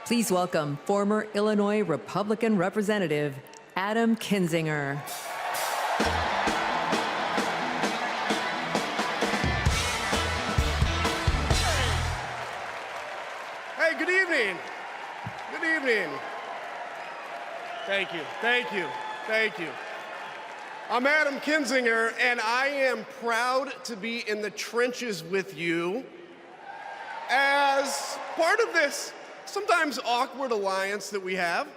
Please welcome former Illinois Republican Representative Adam Kinzinger. Hey, good evening. Good evening. Thank you, thank you, thank you. I'm Adam Kinzinger, and I am proud to be in the trenches with you as part of this sometimes awkward alliance that we have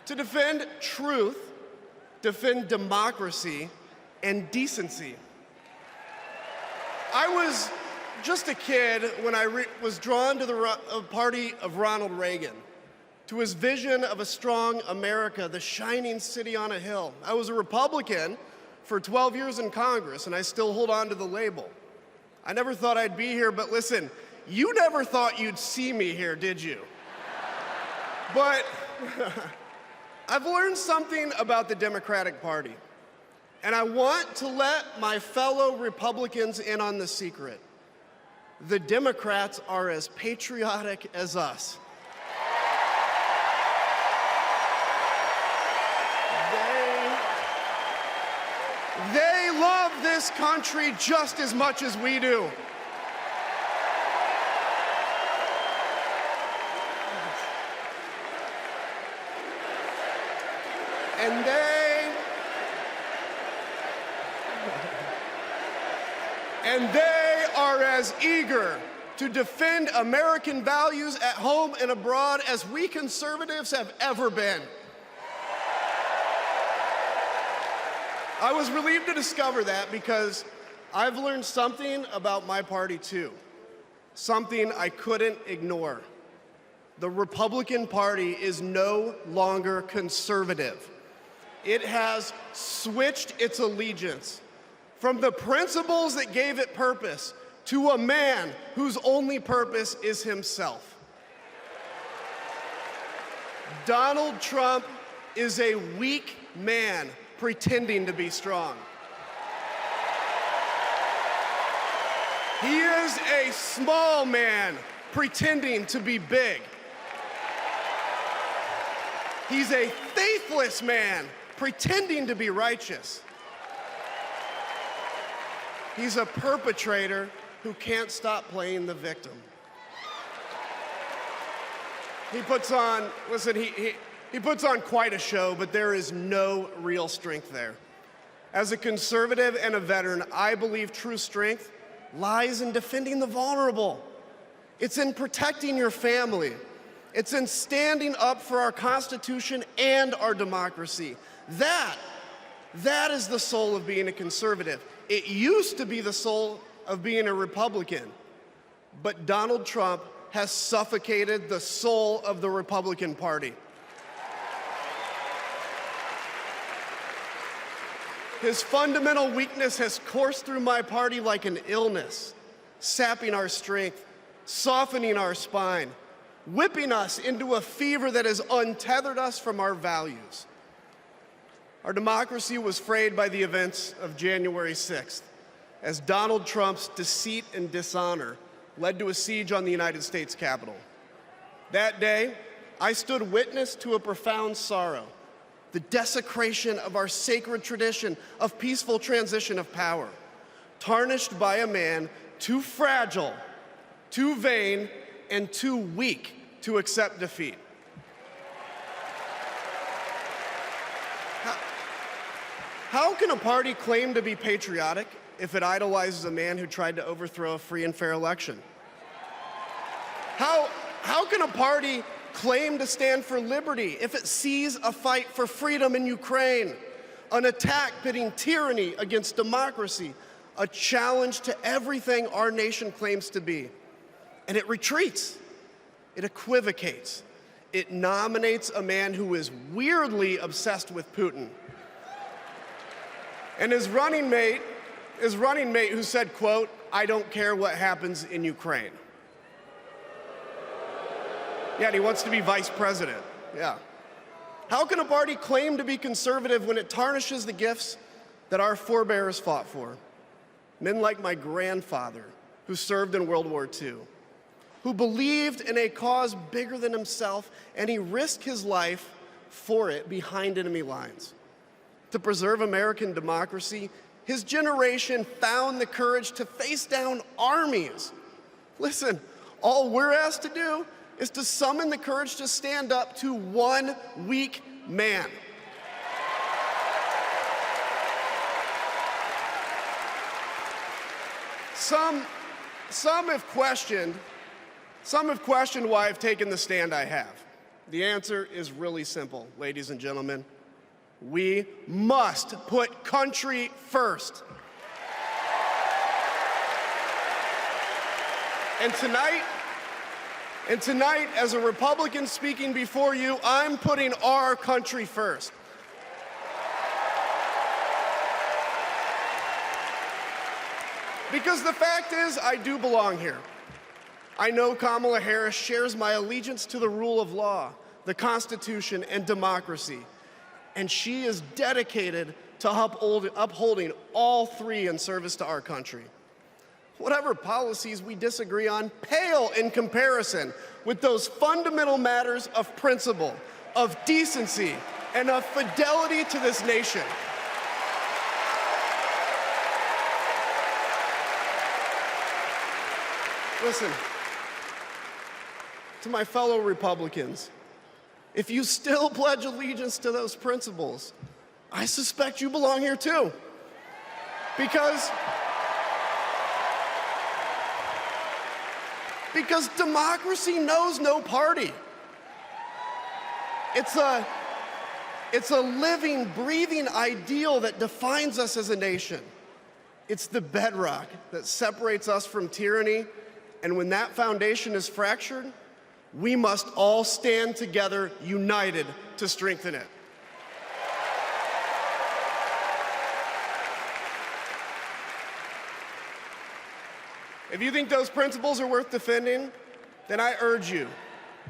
to defend truth, defend democracy, and decency. I was just a kid when I was drawn to the party of Ronald Reagan, to his vision of a strong America, the shining city on a hill. I was a Republican for 12 years in Congress, and I still hold on to the label. I never thought I'd be here, but listen, you never thought you'd see me here, did you? But I've learned something about the Democratic Party, and I want to let my fellow Republicans in on the secret. The Democrats are as patriotic as us. They love this country just as much as we do. And they are as eager to defend American values at home and abroad as we conservatives have ever been. I was relieved to discover that because I've learned something about my party too, something I couldn't ignore. The Republican Party is no longer conservative. It has switched its allegiance from the principles that gave it purpose to a man whose only purpose is himself. Donald Trump is a weak man pretending to be strong. He is a small man pretending to be big. He's a faithless man pretending to be righteous. He's a perpetrator who can't stop playing the victim. He puts on, listen, he puts on quite a show, but there is no real strength there. As a conservative and a veteran, I believe true strength lies in defending the vulnerable. It's in protecting your family. It's in standing up for our Constitution and our democracy. That is the soul of being a conservative. It used to be the soul of being a Republican, but Donald Trump has suffocated the soul of the Republican Party. His fundamental weakness has coursed through my party like an illness, sapping our strength, softening our spine, whipping us into a fever that has untethered us from our values. Our democracy was frayed by the events of January 6th, as Donald Trump's deceit and dishonor led to a siege on the United States Capitol. That day, I stood witness to a profound sorrow, the desecration of our sacred tradition of peaceful transition of power, tarnished by a man too fragile, too vain, and too weak to accept defeat. How can a party claim to be patriotic if it idolizes a man who tried to overthrow a free and fair election? How can a party claim to stand for liberty if it sees a fight for freedom in Ukraine, an attack pitting tyranny against democracy, a challenge to everything our nation claims to be, and it retreats, it equivocates, it nominates a man who is weirdly obsessed with Putin? And his running mate who said, quote, "I don't care what happens in Ukraine." Yeah, and he wants to be vice president. Yeah. How can a party claim to be conservative when it tarnishes the gifts that our forebears fought for? Men like my grandfather, who served in World War II. who believed in a cause bigger than himself, and he risked his life for it behind enemy lines. To preserve American democracy, his generation found the courage to face down armies. Listen, all we're asked to do is to summon the courage to stand up to one weak man. Some have questioned why I've taken the stand I have. The answer is really simple, ladies and gentlemen. We must put country first. And tonight, as a Republican speaking before you, I'm putting our country first. Because the fact is, I do belong here. I know Kamala Harris shares my allegiance to the rule of law, the Constitution, and democracy. And she is dedicated to upholding all three in service to our country. Whatever policies we disagree on pale in comparison with those fundamental matters of principle, of decency, and of fidelity to this nation. Listen, to my fellow Republicans, if you still pledge allegiance to those principles, I suspect you belong here too. Because democracy knows no party. It's a living, breathing ideal that defines us as a nation. It's the bedrock that separates us from tyranny, and when that foundation is fractured, we must all stand together, united, to strengthen it. If you think those principles are worth defending, then I urge you,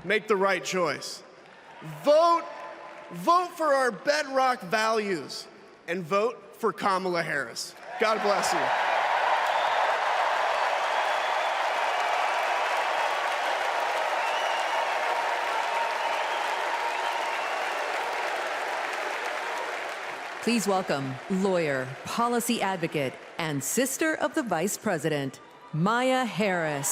make the right choice. Vote for our bedrock values, and vote for Kamala Harris. God bless you. Please welcome lawyer, policy advocate, and sister of the Vice President, Maya Harris.